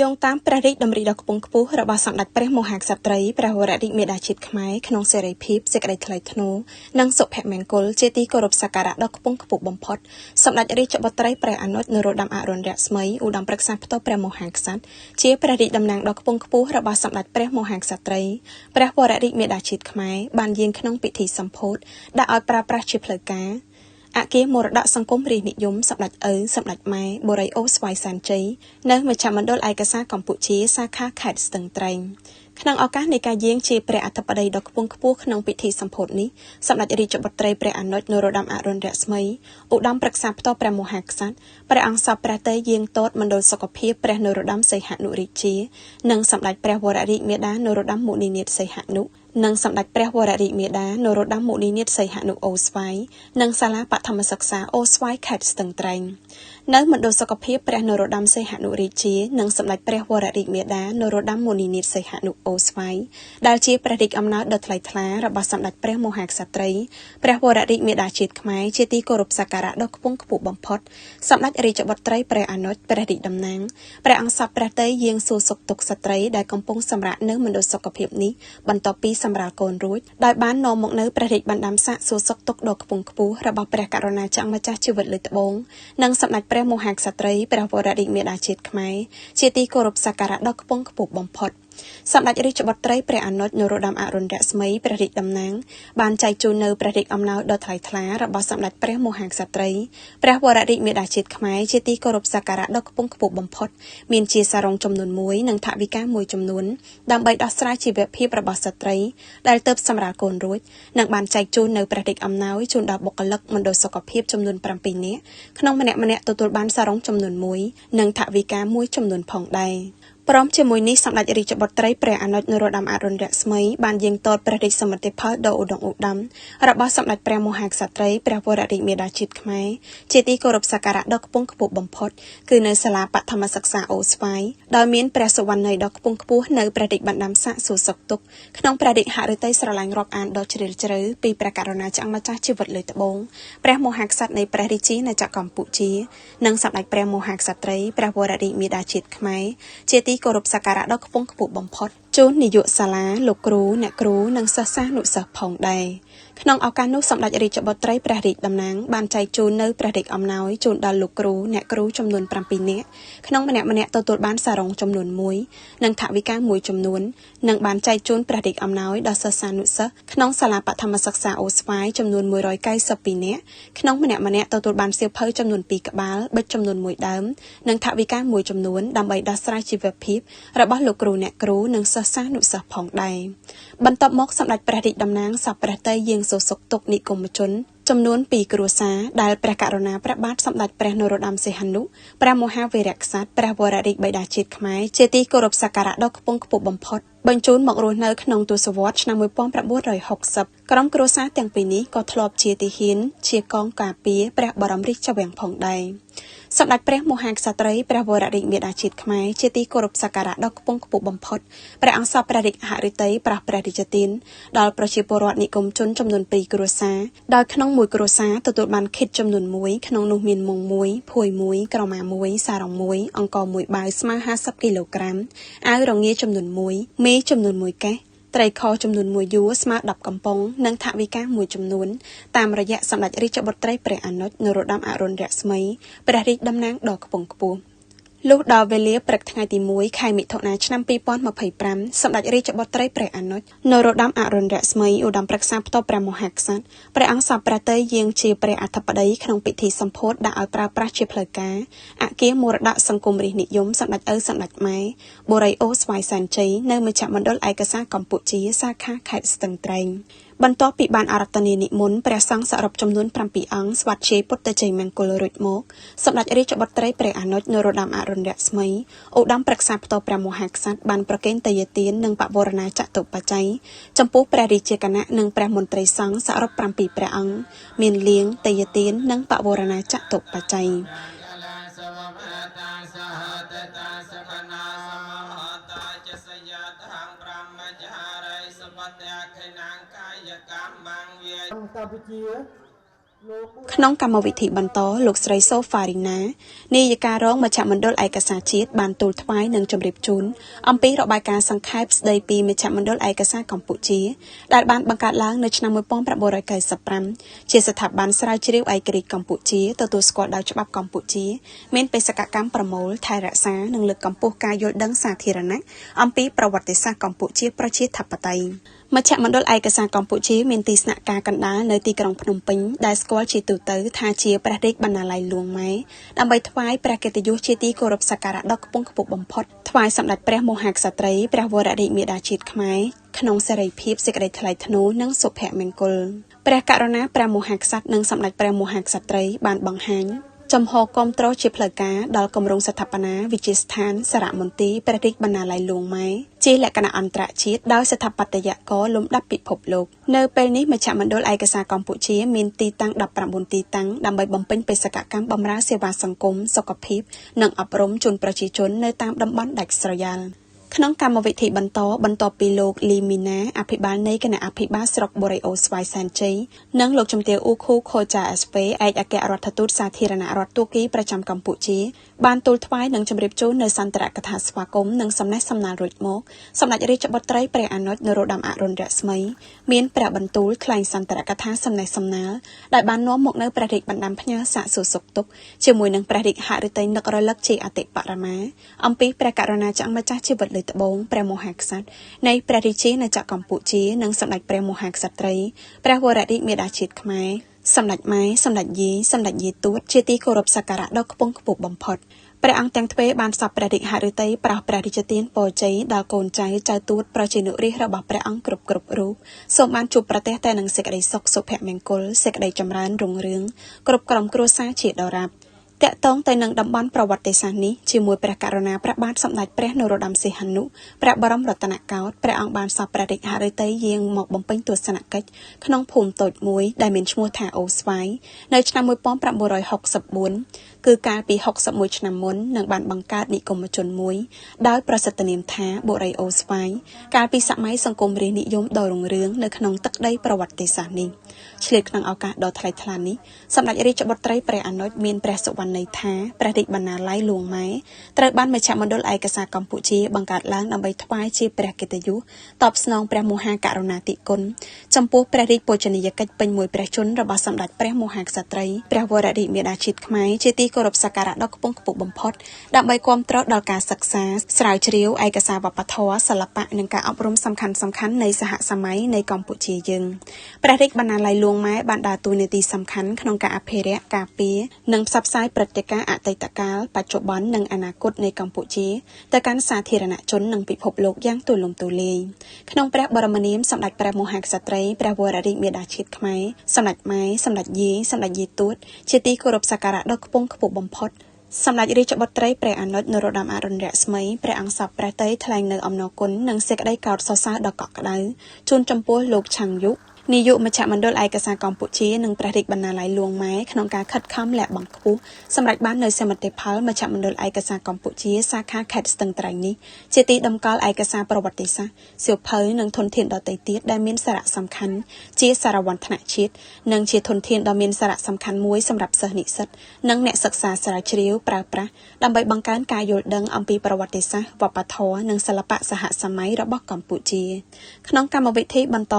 យោងតាមព្រះរាជតម្រិយដ៏ខ្ពង់ខ្ពស់របស់សម្ដេចព្រះមហាក្សត្រីព្រះវររាជមេដាជាតិខ្មែរក្នុងសេរីភាពសេចក្តីថ្លៃថ្នូរនិងសុភមង្គលជាទីគោរពសក្ការៈដ៏ខ្ពង់ខ្ពស់បំផុតសម្ដេចរាជបុត្រីព្រះអនុជនរោត្តមអរុណរស្មីឧត្តមប្រឹក្សាផ្ទាល់ព្រះមហាក្សត្រជាព្រះរាជតំណាងដ៏ខ្ពង់ខ្ពស់របស់សម្ដេចព្រះមហាក្សត្រីព្រះវររាជមេដាជាតិខ្មែរបានយាងក្នុងពិធីសម្ពោធដាក់ឲ្យប្រើប្រាស់ជាផ្លូវការអគារមរតកសង្គមរាជនិយមសម្ដេចឪសម្ដេចម៉ែបូរីអូស្វាយសែនជ័យនៅមជ្ឈមណ្ឌលឯកសារកម្ពុជាសាខាខេត្តស្ទឹងត្រែងក្នុងឱកាសនៃការយាងជាព្រះអធិបតីដ៏ខ្ពង់ខ្ពស់ក្នុងពិធីសម្ពោធនេះសម្ដេចរាជបុត្រីព្រះអនុជនរោត្តមអរុណរស្មីឧត្តមប្រឹក្សាផ្ទាល់ព្រះមហាក្សត្រព្រះអង្គសពព្រះតេយ្យយាងទតមណ្ឌលសុខភាពព្រះនរោត្តមសីហនុរាជានិងសម្ដេចព្រះវររាជមាតានរោត្តមមុនីនាថសីហនុនិងសម្ដេចព្រះវររាជមាតានរោត្តមមុនីនាថសីហនុអូស្វាយនិងសាលាបឋមសិក្សាអូស្វាយខេត្តស្ទឹងត្រែងនៅមណ្ឌលសុខភាពព្រះនរោត្តមសីហនុរាជានិងសម្ដេចព្រះវររាជមាតានរោត្តមមុនីនាថសីហនុអូស្វាយដែលជាព្រះរាជអំណោយដ៏ថ្លៃថ្លារបស់សម្ដេចព្រះមហាក្សត្រីព្រះវររាជមេដាជាតិខ្មែរជាទីគោរពសក្ការៈដ៏ខ្ពង់ខ្ពស់បំផុតសម្ដេចរាជបុត្រីព្រះអនុជព្រះរាជតំណាងព្រះអង្គសពព្រះតេយ្យយាងសួរសុខទុក្ខស្ត្រីដែលកំពុងសម្រាកនៅមណ្ឌលសុខភាពនេះបន្ទាប់ពីសម្រាលកូនរួចដោយបាននាំមកនៅព្រះរាជបណ្ដាំសាកសួរសុខទុក្ខដ៏ខ្ពង់ខ្ពស់របស់ព្រះករុណាចក្រម្ចាស់ជីវិតលើត្បូងនិងសម្ដេចព្រះមហាក្សត្រីព្រះវររាជមេដាជាតិខ្មែរជាទីគោរពសក្ការៈដ៏ខ្ពង់ខ្ពស់បំផុតសម្ដេចរាជបុត្រីព្រះអនុជនរោត្តមអរុណរស្មីព្រះរាជតំណាងបានចែកជូននៅព្រះរាជអំណោយដ៏ថ្លៃថ្លារបស់សម្ដេចព្រះមហាក្សត្រីព្រះវររាជមេដាជាតិខ្មែរជាទីគោរពសក្ការៈដ៏ខ្ពង់ខ្ពស់បំផុតមានជាសារងចំនួន1និងថវិកាមួយចំនួនដើម្បីដោះស្រាយជីវភាពរបស់ស្ត្រីដែលទើបសម្រាលកូនរួចនិងបានចែកជូននៅព្រះរាជអំណោយជូនដល់បុគ្គលិកមណ្ឌលសុខភាពចំនួន7នាក់ក្នុងម្នាក់ទទួលបានសារងចំនួន1និងថវិកាមួយចំនួនផងដែរព្រមជាមួយនេះសម្ដេចរាជបុត្រីព្រះអនុជនរោត្តមអរុណរស្មីបានយាងទតព្រះរាជសមិទ្ធផលដ៏ឧត្តមឧត្តមរបស់សម្ដេចព្រះមហាក្សត្រីព្រះវររាជមេដាជាតិខ្មែរជាទីគោរពសក្ការៈដ៏ខ្ពង់ខ្ពស់បំផុតគឺនៅសាលាបឋមសិក្សាអូស្វាយដោយមានព្រះសុវណ្ណ័យដ៏ខ្ពង់ខ្ពស់នៅព្រះរាជបណ្ដាំសាកសួរសុខទុក្ខក្នុងព្រះរាជហឫទ័យស្រឡាញ់រាប់អានដ៏ជ្រាលជ្រៅពីព្រះករុណាចក្រម្ចាស់ជីវិតលើត្បូងព្រះមហាក្សត្រនៃព្រះរាជាណាចក្រកម្ពុជានិងសម្ដេចព្រះមហាក្សត្រីព្រះវររាជមេដាជាតិខ្មែរជាទីគោរពសក្ការៈដ៏ខ្ពង់ខ្ពស់បំផុតជូននាយកសាលាលោកគ្រូអ្នកគ្រូនិងសិស្សានុសិស្សផងដែរក្នុងឱកាសនោះសម្ដេចរាជបុត្រីព្រះរាជតំណាងបានចែកជូននៅព្រះរាជអំណោយជូនដល់លោកគ្រូអ្នកគ្រូចំនួន7នាក់ក្នុងម្នាក់ទទួលបានសារងចំនួន1និងថវិកាមួយចំនួននិងបានចែកជូនព្រះរាជអំណោយដល់សិស្សានុសិស្សក្នុងសាលាបឋមសិក្សាអូស្វាយចំនួន192នាក់ក្នុងម្នាក់ទទួលបានសៀវភៅចំនួន2ក្បាលប៊ិចចំនួន1ដើមនិងថវិកាមួយចំនួនដើម្បីដោះស្រាយជីវភាពរបស់លោកគ្រូអ្នកគ្រូនិងសិស្សានុសិស្សផងដែរបន្ទាប់មកសម្ដេចព្រះរាជតំណាងសពព្រះតេយ្យយាងសួរសុខទុក្ខនិគមជនចំនួន2គ្រួសារដែលព្រះករុណាព្រះបាទសម្ដេចព្រះនរោត្តមសីហនុព្រះមហាវីរក្សត្រព្រះវររាជបិតាជាតិខ្មែរជាទីគោរពសក្ការៈដ៏ខ្ពង់ខ្ពស់បំផុតបញ្ជូនមករស់នៅក្នុងទសវត្សរ៍ឆ្នាំ1960ក្រុមគ្រួសារទាំងពីរនេះក៏ធ្លាប់ជាទាហានជាកងការពារព្រះបរមរាជវាំងផងដែរសម្ដេចព្រះមហាក្សត្រីព្រះវររាជមេដាជាតិខ្មែរជាទីគោរពសក្ការៈដ៏ខ្ពង់ខ្ពស់បំផុតព្រះអង្គសពព្រះរាជហឫទ័យប្រោះព្រះរាជទានដល់ប្រជាពលរដ្ឋនិគមជនចំនួន2គ្រួសារដោយក្នុងមួយគ្រួសារទទួលបានខិតចំនួន1ក្នុងនោះមានមុង1ភួយ1ក្រមា1សារ៉ុង1អង្ករ1បាវស្មើ50គីឡូក្រាមអាវរងាចំនួន1មេចំនួន1កេសត្រីខចំនួន1យួរស្មើ10កំប៉ុងនិងថវិកាមួយចំនួនតាមរយៈសម្ដេចរាជបុត្រីព្រះអនុជនរោត្តមអរុណរស្មីព្រះរាជតំណាងដ៏ខ្ពង់ខ្ពស់លុះដល់វេលាព្រឹកថ្ងៃទី1ខែមិថុនាឆ្នាំ2025សម្ដេចរាជបុត្រីព្រះអនុជនរោត្តមអរុណរស្មីឧត្តមប្រឹក្សាផ្ទាល់ព្រះមហាក្សត្រព្រះអង្គសពព្រះតេយ្យយាងជាព្រះអធិបតីក្នុងពិធីសម្ពោធដាក់ឲ្យប្រើប្រាស់ជាផ្លូវការអគារមរតកសង្គមរាជនិយមសម្ដេចឪសម្ដេចម៉ែបូរីអូស្វាយសែនជ័យនៅមជ្ឈមណ្ឌលឯកសារកម្ពុជាសាខាខេត្តស្ទឹងត្រែងបន្ទាប់ពីបានអារាធនានិមន្តព្រះសង្ឃសរុបចំនួន7អង្គស្វាធ្យាយពុទ្ធជ័យមង្គលរួចមកសម្ដេចរាជបុត្រីព្រះអនុជនរោត្តមអរុណរស្មីឧត្តមប្រឹក្សាផ្ទាល់ព្រះមហាក្សត្របានប្រគេនទយទាននិងបវរណាចតុបច្ច័យចំពោះព្រះរាជាគណៈនិងព្រះមន្ត្រីសង្ឃសរុប7ព្រះអង្គមានលៀងទយទាននិងបវរណាចតុបច្ច័យកម្ពុជា ក្នុងកម្មវិធីបន្តលោកស្រីសូហ្វារីណានាយិការរងមជ្ឈមណ្ឌលឯកសារជាតិបានទូលថ្វាយនិងជម្រាបជូនអំពីរបាយការណ៍សង្ខេបស្ដីពីមជ្ឈមណ្ឌលឯកសារកម្ពុជាដែលបានបង្កើតឡើងនៅឆ្នាំ1995ជាស្ថាប័នស្រាវជ្រាវឯករាជ្យកម្ពុជាទទួលស្គាល់ដោយច្បាប់កម្ពុជាមានបេសកកម្មប្រមូលថែរក្សានិងលើកកម្ពស់ការយល់ដឹងសាធារណៈអំពីប្រវត្តិសាស្ត្រកម្ពុជាប្រជាធិបតេយ្យមជ្ឈមណ្ឌលឯកសារកម្ពុជាមានទីស្នាក់ការកណ្ដាលនៅទីក្រុងភ្នំពេញដែលស្គាល់ជាទូទៅថាជាព្រះរាជបណ្ណាល័យហ្លួងម៉ែដើម្បីថ្វាយព្រះកិត្តិយសជាទីគោរពសក្ការៈដ៏ខ្ពង់ខ្ពស់បំផុតថ្វាយសម្ដេចព្រះមហាក្សត្រីព្រះវររាជមាតាជាតិខ្មែរក្នុងសេរីភាពសេចក្តីថ្លៃថ្នូរនិងសុភមង្គលព្រះករុណាព្រះមហាក្សត្រនិងសម្ដេចព្រះមហាក្សត្រីបានបង្ហាញចំហគាំទ្រជាផ្លូវការដល់គម្រោងស្ថាបនាវិទ្យាស្ថានសារមន្ទីរព្រះរាជបណ្ណាល័យហ្លួងម៉ែជាលក្ខណៈអន្តរជាតិដោយស្ថាបត្យករលំដាប់ពិភពលោកនៅពេលនេះមជ្ឈមណ្ឌលឯកសារកម្ពុជាមានទីតាំង19ទីតាំងដើម្បីបំពេញបេសកកម្មបម្រើសេវាសង្គមសុខភាពនិងអប់រំជូនប្រជាជននៅតាមតំបន់ដាច់ស្រយាលក្នុងកម្មវិធីបន្តពីលោកលីមីណាអភិបាលនៃគណៈអភិបាលស្រុកបូរេអូស្វាយសែនជ័យនិងលោកជំទាវអ៊ូខូខូចាអេសពេឯកអគ្គរដ្ឋទូតសាធារណរដ្ឋទូគីប្រចាំកម្ពុជាបានទូលថ្វាយនិងជម្រាបជូននៅសន្ទរកថាស្វាគមន៍និងសំណេះសំណាលរួចមកសម្ដេចរាជបុត្រីព្រះអនុជនរោត្តមអរុណរស្មីមានព្រះបន្ទូលថ្លែងសន្ទរកថាសំណេះសំណាលដែលបាននាំមកនៅព្រះរាជបណ្ដាំផ្ញើសាកសួរសុខទុក្ខជាមួយនឹងព្រះរាជហឫទ័យនឹករលឹកជាអតិបរមាអំពីព្រះករុណាចាស់ម្ចាស់ជីវិតលើត្បូងព្រះមហាក្សត្រនៃព្រះរាជាណាចក្រកម្ពុជានិងសម្ដេចព្រះមហាក្សត្រីព្រះវររាជមាតាជាតិខ្មែរសម្ដេចម៉ែសម្ដេចយាយសម្ដេចយាយទួតជាទីគោរពសក្ការៈដ៏ខ្ពង់ខ្ពស់បំផុតព្រះអង្គទាំងទ្វេបានសពព្រះរាជហឫទ័យប្រោសព្រះរាជទានពរជ័យដល់កូនចៅទួតប្រជានុរាស្ត្ររបស់ព្រះអង្គគ្រប់រូបសូមបានជួបប្រទះតែនឹងសេចក្តីសុខសុភមង្គលសេចក្តីចម្រើនរុងរឿងគ្រប់ក្រុមគ្រួសារជាដរាបតាក់ទងទៅនឹងតំបន់ប្រវត្តិសាស្ត្រនេះជាមួយព្រះករុណាព្រះបាទសម្ដេចព្រះនរោត្តមសីហនុព្រះបរមរតនកោដ្ឋព្រះអង្គបានសពព្រះរាជហឫទ័យយាងមកបំពេញទស្សនកិច្ចក្នុងភូមិតូចមួយដែលមានឈ្មោះថាអូស្វាយនៅឆ្នាំ1964គឺកាលពី61ឆ្នាំមុននឹងបានបង្កើតនិគមជនមួយដោយប្រសិទ្ធនាមថាបុរីអូស្វាយកាលពីសម័យសង្គមរាស្ត្រនិយមដ៏រុងរឿងនៅក្នុងទឹកដីប្រវត្តិសាស្ត្រនេះឆ្លៀតក្នុងឱកាសដ៏ថ្លៃថ្លានេះសម្ដេចរាជបុត្រីព្រះអនុជមានព្រះសុវណ្ណន័យថាព្រះរាជបណ្ណាល័យហ្លួងម៉ែត្រូវបានមជ្ឈមណ្ឌលឯកសារកម្ពុជាបង្កើតឡើងដើម្បីថ្វាយជាព្រះកិត្តិយសតបស្នងព្រះមហាករុណាធិគុណចំពោះព្រះរាជបូជនីយកិច្ចពេញមួយព្រះជន្មរបស់សម្ដេចព្រះមហាក្សត្រីព្រះវររាជមាតាជាតិខ្មែរជាទីគោរពសក្ការៈដ៏ខ្ពង់ខ្ពស់បំផុតដើម្បីគាំទ្រដល់ការសិក្សាស្រាវជ្រាវឯកសារវប្បធម៌សិល្បៈនិងការអប់រំសំខាន់នៃសហសម័យនៃកម្ពុជាយើងព្រះរាជបណ្ណាល័យហ្លួងម៉ែបានដើរតួនាទីសំខាន់ក្នុងការអភិរក្សការពារនិងផ្សព្វផ្សាយព្រឹត្តិការណ៍អតីតកាលបច្ចុប្បន្ននិងអនាគតនៃកម្ពុជាទៅកាន់សាធារណជននិងពិភពលោកយ៉ាងទូលំទូលាយក្នុងព្រះបរមនាមសម្ដេចព្រះមហាក្សត្រីព្រះវររាជមាតាជាតិខ្មែរសម្ដេចម៉ែសម្ដេចយាយសម្ដេចយាយទួតជាទីគោរពសក្ការៈដ៏ខ្ពង់ខ្ពស់បំផុតសម្ដេចរាជបុត្រីព្រះអនុជនរោត្តមអរុណរស្មីព្រះអង្គសពព្រះតីថ្លែងនៅអំណរគុណនិងសេចក្តីកោតសរសើរដ៏កក់ក្ដៅជូនចំពោះលោកឆាំងយុនាយកមជ្ឈមណ្ឌលឯកសារកម្ពុជានិងព្រះរាជបណ្ណាល័យហ្លួងម៉ែក្នុងការខិតខំលះបង់ខ្ពស់សម្រាប់បាននៅសមិទ្ធផលមជ្ឈមណ្ឌលឯកសារកម្ពុជាសាខាខេត្តស្ទឹងត្រែងនេះជាទីតម្កល់ឯកសារប្រវត្តិសាស្ត្រសៀវភៅនិងធនធានដទៃទៀតដែលមានសារៈសំខាន់ជាសារវ័នថ្នាក់ជាតិនិងជាធនធានដ៏មានសារៈសំខាន់មួយសម្រាប់សិស្សនិស្សិតនិងអ្នកសិក្សាស្រាវជ្រាវប្រើប្រាស់ដើម្បីបង្កើនការយល់ដឹងអំពីប្រវត្តិសាស្ត្រវប្បធម៌និងសិល្បៈសហសម័យរបស់កម្ពុជាក្នុងកម្មវិធីបន្ត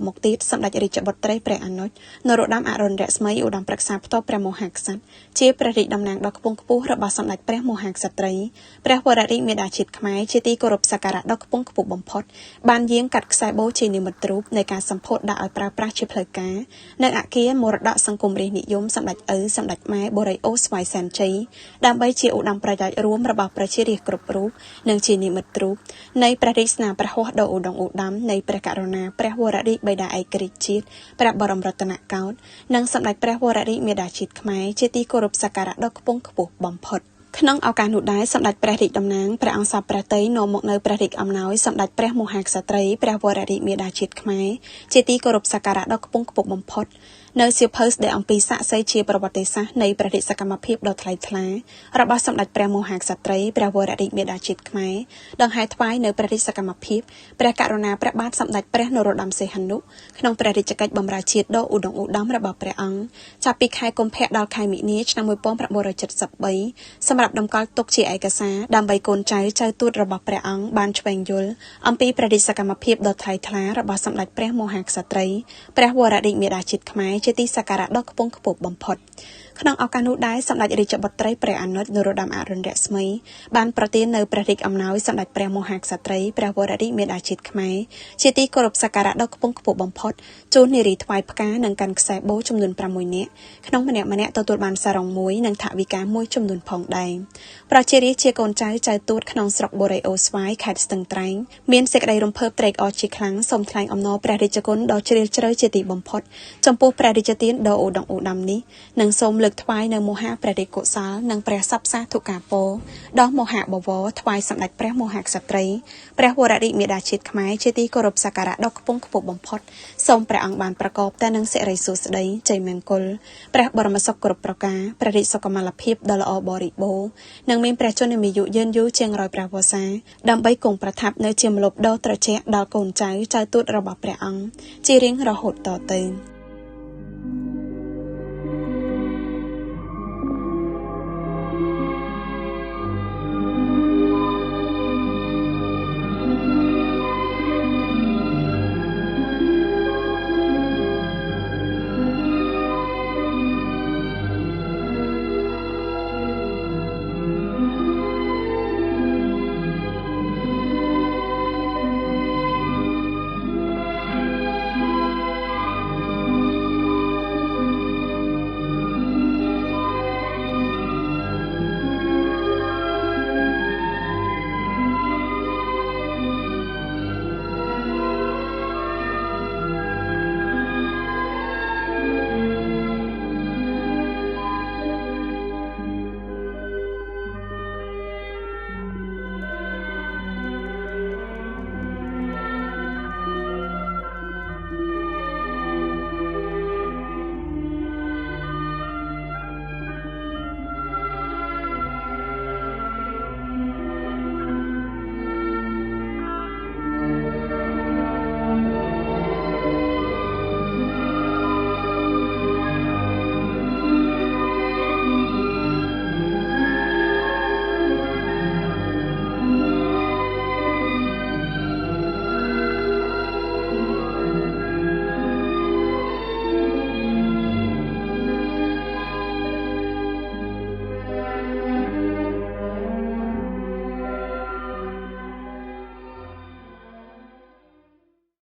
មកទៀតសម្ដេចរាជបុត្រីព្រះអនុជនរោត្តមអរុណរស្មីឧត្តមប្រឹក្សាផ្ទាល់ព្រះមហាក្សត្រជាព្រះរាជតំណាងដ៏ខ្ពង់ខ្ពស់របស់សម្ដេចព្រះមហាក្សត្រីព្រះវររាជមាតាជាតិខ្មែរជាទីគោរពសក្ការៈដ៏ខ្ពង់ខ្ពស់បំផុតបានយាងកាត់ខ្សែបូជានិមិត្តរូបនៃការសម្ពោធដាក់ឲ្យប្រើប្រាស់ជាផ្លូវការនៅអគារមរតកសង្គមរាស្ត្រនិយមសម្ដេចឪសម្ដេចម៉ែបូរីអូស្វាយសែនជ័យដើម្បីជាឧត្តមប្រយោជន៍រួមរបស់ប្រជារាស្ត្រគ្រប់រូបនិងជានិមិត្តរូបនៃព្រះរាជស្នាព្រះហស្ថដ៏ឧត្តមឧត្តមនៃព្រះករុណាព្រះវររាជបិតាឯករាជ្យជាតិព្រះបរមរតនកោដ្ឋនិងសម្ដេចព្រះវររាជមាតាជាតិខ្មែរជាទីគោរពសក្ការៈដ៏ខ្ពង់ខ្ពស់បំផុតក្នុងឱកាសនោះដែរសម្ដេចព្រះរាជតំណាងព្រះអង្គសពព្រះតីនាំមកនៅព្រះរាជអំណោយសម្ដេចព្រះមហាក្សត្រីព្រះវររាជមាតាជាតិខ្មែរជាទីគោរពសក្ការៈដ៏ខ្ពង់ខ្ពស់បំផុត នៅសៀវភៅស្ដីអំពីសាក្សីជាប្រវត្តិសាស្ត្រនៃព្រះរាជសកម្មភាពដ៏ថ្លៃថ្លារបស់សម្ដេចព្រះមហាក្សត្រីព្រះវររាជមាតាជាតិខ្មែរដង្ហែថ្វាយនៅព្រះរាជសកម្មភាពព្រះករុណាព្រះបាទសម្ដេចព្រះនរោត្តមសីហនុក្នុងព្រះរាជកិច្ចបម្រើជាតិដ៏ឧត្តមឧត្តមរបស់ព្រះអង្គចាប់ពីខែកុម្ភៈដល់ខែមិនិនាឆ្នាំ1973សម្រាប់តម្កល់ទុកជាឯកសារដើម្បីកូនចៅទូតរបស់ព្រះអង្គបានឆ្វេងយល់អំពីព្រះរាជសកម្មភាពដ៏ថ្លៃថ្លារបស់សម្ដេចព្រះមហាក្សត្រីព្រះវររាជមាតាជាតិខ្មែរជាទីសក្ការៈដ៏ខ្ពង់ខ្ពស់បំផុតក្នុងឱកាសនោះដែរសម្ដេចរាជបុត្រីព្រះអនុត្តនរោត្តមអរុណរស្មីបានប្រទាននៅព្រះរាជអំណោយសម្ដេចព្រះមហាក្សត្រីព្រះវររាជមាតាជាតិខ្មែរជាទីគោរពសក្ការៈដ៏ខ្ពង់ខ្ពស់បំផុតជូននារីថ្វាយផ្កានិងកាន់ខ្សែបូចំនួន6នាក់ក្នុងម្នាក់ទទួលបានសារ៉ុងមួយនិងថវិកាមួយចំនួនផងដែរប្រជារាស្ត្រជាកូនចៅទូតក្នុងស្រុកបូរេអូស្វាយខេត្តស្ទឹងត្រែងមានសេចក្តីរំភើបត្រេកអរជាខ្លាំងសូមថ្លែងអំណរព្រះរាជគុណដ៏ជ្រាលជ្រៅជាទីបំផុតចំពោះព្រះរាជទានដ៏ឧត្តមឧត្តមនេះនិងសូមលើកថ្វាយនៅមហាព្រះរាជកុសលនិងព្រះសព្វសាធុការពរដ៏មហាបវរថ្វាយសម្ដេចព្រះមហាក្សត្រីព្រះវររាជមាតាជាតិខ្មែរជាទីគោរពសក្ការៈដ៏ខ្ពង់ខ្ពស់បំផុតសូមព្រះអង្គបានប្រកបតែនឹងសិរីសួស្តីជ័យមង្គលព្រះបរមសុខគ្រប់ប្រការព្រះរាជសុខុមាលភាពដ៏ល្អបរិបូរណ៍និងមានព្រះជន្មាយុយឺនយូរជាង100ព្រះវស្សាដើម្បីគង់ប្រថាប់នៅជាម្លប់ដ៏ត្រជាក់ដល់កូនចៅទូតរបស់ព្រះអង្គជារៀងរហូតតទៅ